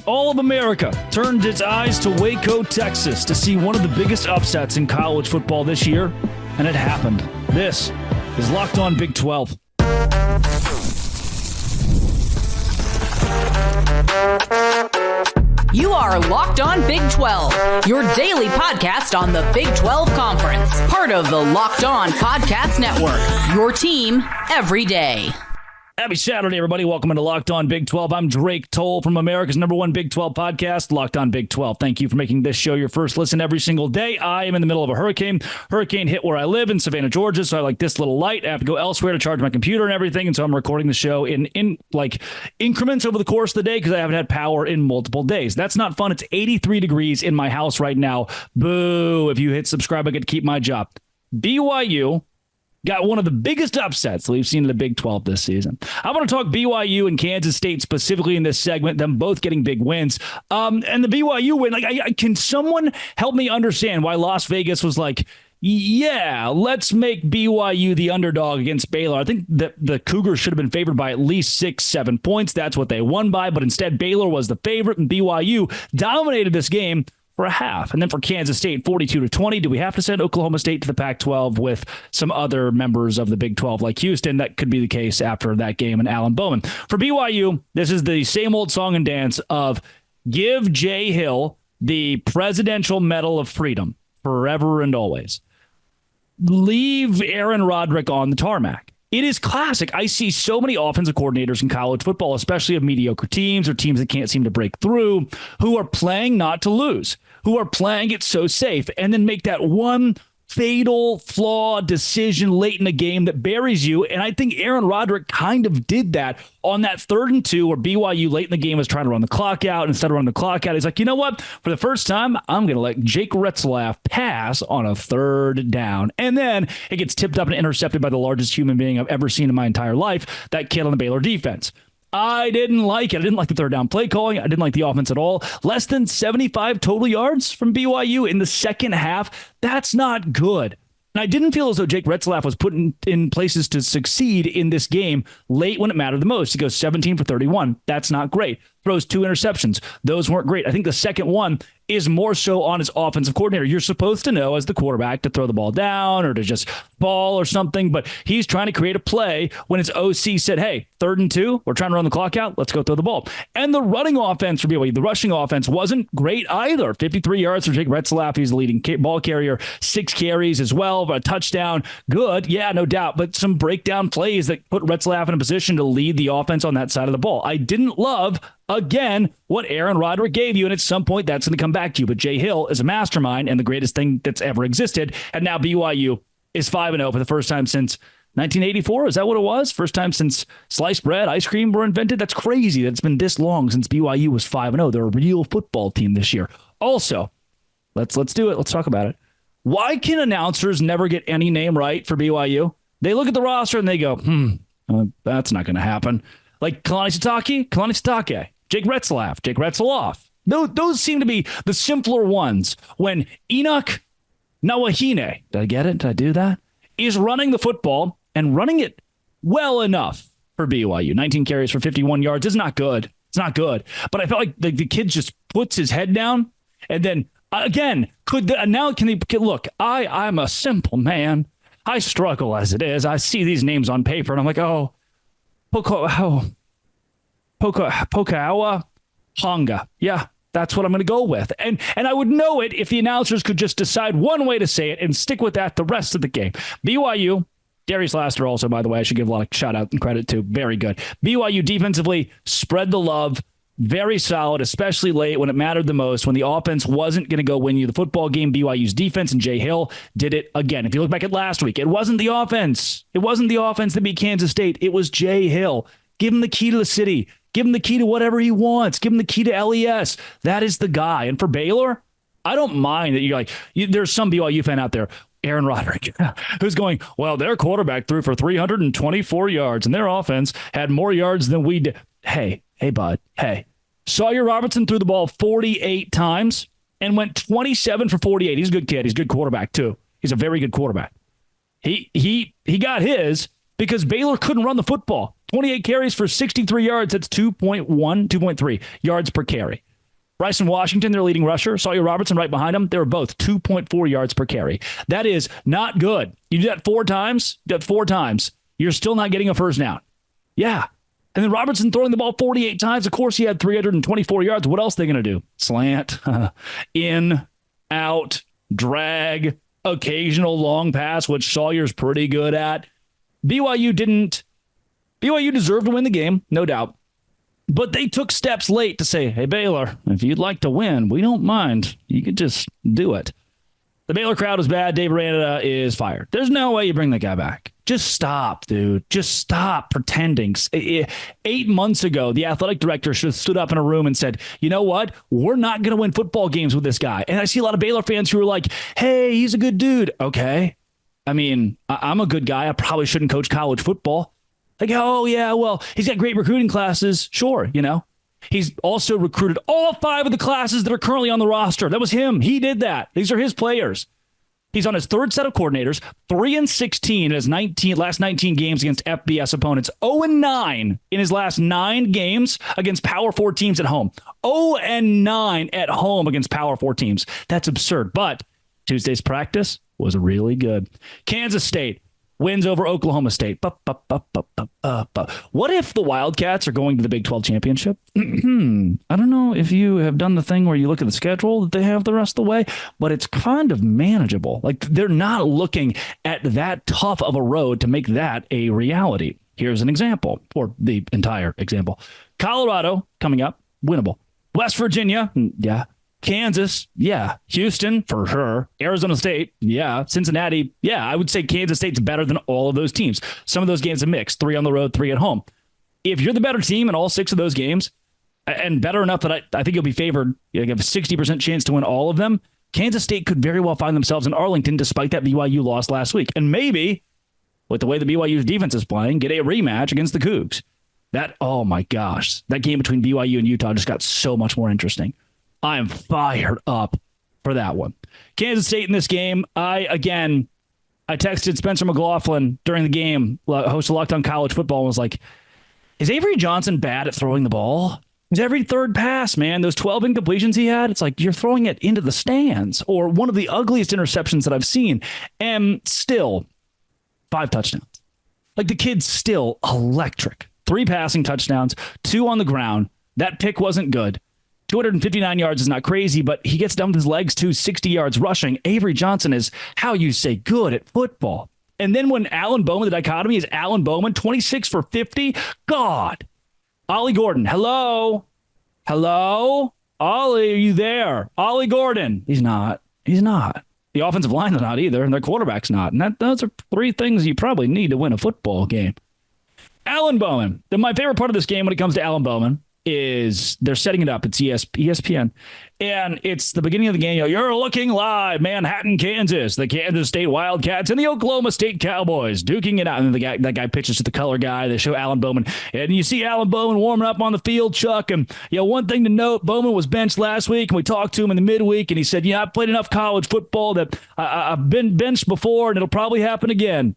All of America turned its eyes to Waco, Texas to see one of the biggest upsets in college football this year, and it happened. This is Locked On Big 12. You are Locked On Big 12, your daily podcast on the Big 12 Conference, part of the Locked On Podcast Network, your team every day. Happy Saturday, everybody. Welcome into Locked On Big 12. I'm Drake Toll from America's #1 Big 12 podcast, Locked On Big 12. Thank you for making this show your first listen every single day. I am in the middle of a hurricane. Hurricane hit where I live in Savannah, Georgia, so I like this little light. I have to go elsewhere to charge my computer and everything, and so I'm recording the show in increments over the course of the day because I haven't had power in multiple days. That's not fun. It's 83 degrees in my house right now. Boo. If you hit subscribe, I get to keep my job. BYU got one of the biggest upsets that we've seen in the Big 12 this season. I want to talk BYU and Kansas State specifically in this segment, them both getting big wins. And the BYU win, can someone help me understand why Las Vegas was like, yeah, let's make BYU the underdog against Baylor? I think that the Cougars should have been favored by at least 6-7 points. That's what they won by. But instead, Baylor was the favorite, and BYU dominated this game for a half. And then for Kansas State, 42-20. Do we have to send Oklahoma State to the Pac-12 with some other members of the Big 12 like Houston? That could be the case after that game and Alan Bowman. For BYU, this is the same old song and dance of give Jay Hill the Presidential Medal of Freedom forever and always. Leave Aaron Roderick on the tarmac. It is classic. I see so many offensive coordinators in college football, especially of mediocre teams or teams that can't seem to break through, who are playing not to lose, who are playing it so safe, and then make that one fatal flaw decision late in the game that buries you. And I think Aaron Roderick kind of did that on that 3rd and 2 where BYU late in the game was trying to run the clock out. Instead of running the clock out, he's like, you know what? For the first time, I'm going to let Jake Retzlaff pass on a 3rd down. And then it gets tipped up and intercepted by the largest human being I've ever seen in my entire life, that kid on the Baylor defense. I didn't like it. I didn't like the 3rd down play calling. I didn't like the offense at all. Less than 75 total yards from BYU in the second half. That's not good. And I didn't feel as though Jake Retzlaff was put in places to succeed in this game late when it mattered the most. He goes 17 for 31. That's not great. Throws 2 interceptions. Those weren't great. I think the second one is more so on his offensive coordinator. You're supposed to know as the quarterback to throw the ball down or to just fall or something, but he's trying to create a play when his OC said, hey, 3rd and 2, we're trying to run the clock out, let's go throw the ball. And the running offense for BYU, the rushing offense wasn't great either. 53 yards for Jake Retzlaff. He's the leading ball carrier, 6 carries as well, but a touchdown. Good, yeah, no doubt, but some breakdown plays that put Retzlaff in a position to lead the offense on that side of the ball. I didn't love, again, what Aaron Roderick gave you, and at some point that's going to come back to you. But Jay Hill is a mastermind and the greatest thing that's ever existed. And now BYU is 5-0 for the first time since 1984. Is that what it was? First time since sliced bread, ice cream were invented? That's crazy that it's been this long since BYU was 5-0. They're a real football team this year. Also, let's do it. Let's talk about it. Why can announcers never get any name right for BYU? They look at the roster and they go, that's not going to happen. Like Kalani Sitake, Jake Retzlaff, Jake Retzlaff. Those seem to be the simpler ones. When Enoch Nawahine, did I get it? Did I do that? Is running the football and running it well enough for BYU. 19 carries for 51 yards is not good. It's not good. But I felt like the kid just puts his head down and then again, look, I'm a simple man. I struggle as it is. I see these names on paper and I'm like, Pokawa Honga. Yeah, that's what I'm going to go with. And I would know it if the announcers could just decide one way to say it and stick with that the rest of the game. BYU, Darius Laster also, by the way, I should give a lot of shout out and credit to. Very good. BYU defensively spread the love. Very solid, especially late when it mattered the most, when the offense wasn't going to go win you the football game. BYU's defense and Jay Hill did it again. If you look back at last week, it wasn't the offense. It wasn't the offense that beat Kansas State. It was Jay Hill. Give him the key to the city. Give him the key to whatever he wants. Give him the key to LES. That is the guy. And for Baylor, I don't mind that you're like, there's some BYU fan out there, Aaron Roderick, who's going, well, their quarterback threw for 324 yards and their offense had more yards than we did. Hey, bud. Hey, Sawyer Robertson threw the ball 48 times and went 27 for 48. He's a good kid. He's a good quarterback, too. He's a very good quarterback. He got his because Baylor couldn't run the football. 28 carries for 63 yards. That's 2.3 yards per carry. Bryson Washington, their leading rusher. Sawyer Robertson right behind him. They were both 2.4 yards per carry. That is not good. You do that four times, you're still not getting a first down. Yeah. And then Robertson throwing the ball 48 times. Of course, he had 324 yards. What else are they going to do? Slant, in, out, drag, occasional long pass, which Sawyer's pretty good at. BYU deserved to win the game, no doubt. But they took steps late to say, hey, Baylor, if you'd like to win, we don't mind. You could just do it. The Baylor crowd is bad. Dave Aranda is fired. There's no way you bring that guy back. Just stop, dude. Just stop pretending. 8 months ago, the athletic director should have stood up in a room and said, you know what? We're not going to win football games with this guy. And I see a lot of Baylor fans who are like, hey, he's a good dude. Okay. I mean, I'm a good guy. I probably shouldn't coach college football. Like, oh, yeah, well, he's got great recruiting classes. Sure, you know. He's also recruited all 5 of the classes that are currently on the roster. That was him. He did that. These are his players. He's on his third set of coordinators, 3-16 in his last 19 games against FBS opponents, 0-9 in his last 9 games against Power 4 teams at home. 0-9 at home against Power 4 teams. That's absurd. But Tuesday's practice was really good. Kansas State wins over Oklahoma State. What if the Wildcats are going to the Big 12 championship? I don't know if you have done the thing where you look at the schedule that they have the rest of the way, but it's kind of manageable. Like, they're not looking at that tough of a road to make that a reality. Here's an example, or the entire example. Colorado coming up, winnable. West Virginia, yeah. Kansas, yeah. Houston, for sure. Arizona State, yeah. Cincinnati, yeah. I would say Kansas State's better than all of those teams. Some of those games are mixed, 3 on the road, 3 at home. If you're the better team in all 6 of those games, and better enough that I think you'll be favored, you have a 60% chance to win all of them, Kansas State could very well find themselves in Arlington despite that BYU loss last week. And maybe, with the way the BYU's defense is playing, get a rematch against the Cougs. Oh my gosh, that game between BYU and Utah just got so much more interesting. I am fired up for that one. Kansas State in this game. I texted Spencer McLaughlin during the game, host of Locked On College Football, and was like, is Avery Johnson bad at throwing the ball? It's every third pass, man. Those 12 incompletions he had, it's like you're throwing it into the stands, or one of the ugliest interceptions that I've seen. And still, 5 touchdowns. Like, the kid's still electric. 3 passing touchdowns, 2 on the ground. That pick wasn't good. 259 yards is not crazy, but he gets done with his legs too, 60 yards rushing. Avery Johnson is, how you say, good at football. And then when Alan Bowman, the dichotomy is Alan Bowman, 26 for 50. God. Ollie Gordon, hello? Hello? Ollie, are you there? Ollie Gordon. He's not. The offensive line is not either, and their quarterback's not. And those are 3 things you probably need to win a football game. Alan Bowman. My favorite part of this game when it comes to Alan Bowman is they're setting it up. It's ESPN. And it's the beginning of the game. You're looking live, Manhattan, Kansas. The Kansas State Wildcats and the Oklahoma State Cowboys duking it out. And that guy pitches to the color guy. They show Alan Bowman. And you see Alan Bowman warming up on the field, Chuck. And one thing to note, Bowman was benched last week, and we talked to him in the midweek, and he said, I've played enough college football that I've been benched before, and it'll probably happen again.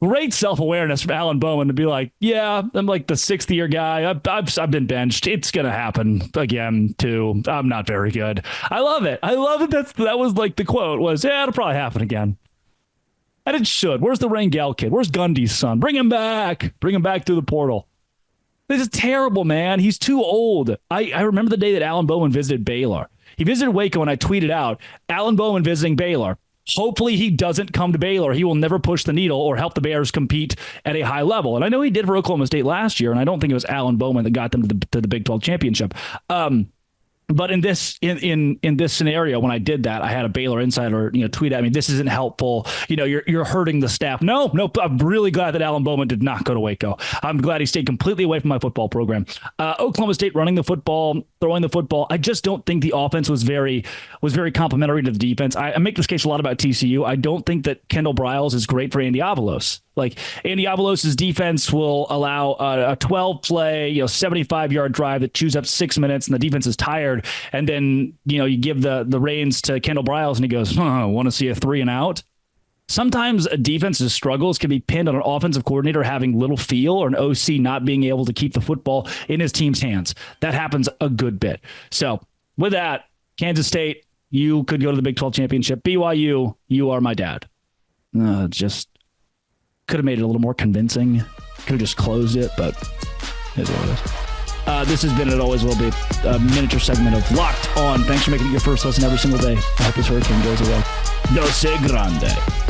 Great self-awareness from Alan Bowman to be like, yeah, I'm like the 6th year guy. I've been benched. It's going to happen again, too. I'm not very good. I love it. That was like the quote was, yeah, it'll probably happen again. And it should. Where's the Rangel kid? Where's Gundy's son? Bring him back. Bring him back through the portal. This is terrible, man. He's too old. I remember the day that Alan Bowman visited Baylor. He visited Waco, and I tweeted out, Alan Bowman visiting Baylor. Hopefully he doesn't come to Baylor. He will never push the needle or help the Bears compete at a high level. And I know he did for Oklahoma State last year, and I don't think it was Alan Bowman that got them to the Big 12 championship. But in this scenario, when I did that, I had a Baylor insider, tweet at me, this isn't helpful. You're hurting the staff. No, I'm really glad that Alan Bowman did not go to Waco. I'm glad he stayed completely away from my football program. Oklahoma State running the football, throwing the football. I just don't think the offense was very complimentary to the defense. I make this case a lot about TCU. I don't think that Kendall Briles is great for Andy Avalos. Like, Andy Avalos' defense will allow a 12-play, 75-yard drive that chews up 6 minutes, and the defense is tired. And then, you give the reins to Kendall Briles, and he goes, want to see a 3 and out? Sometimes a defense's struggles can be pinned on an offensive coordinator having little feel or an OC not being able to keep the football in his team's hands. That happens a good bit. So with that, Kansas State, you could go to the Big 12 championship. BYU, you are my dad. Just could have made it a little more convincing. Could have just closed it, but it is what it is. This has been, it always will be, a miniature segment of Locked On. Thanks for making it your first listen every single day. I hope this hurricane goes away. No se grande.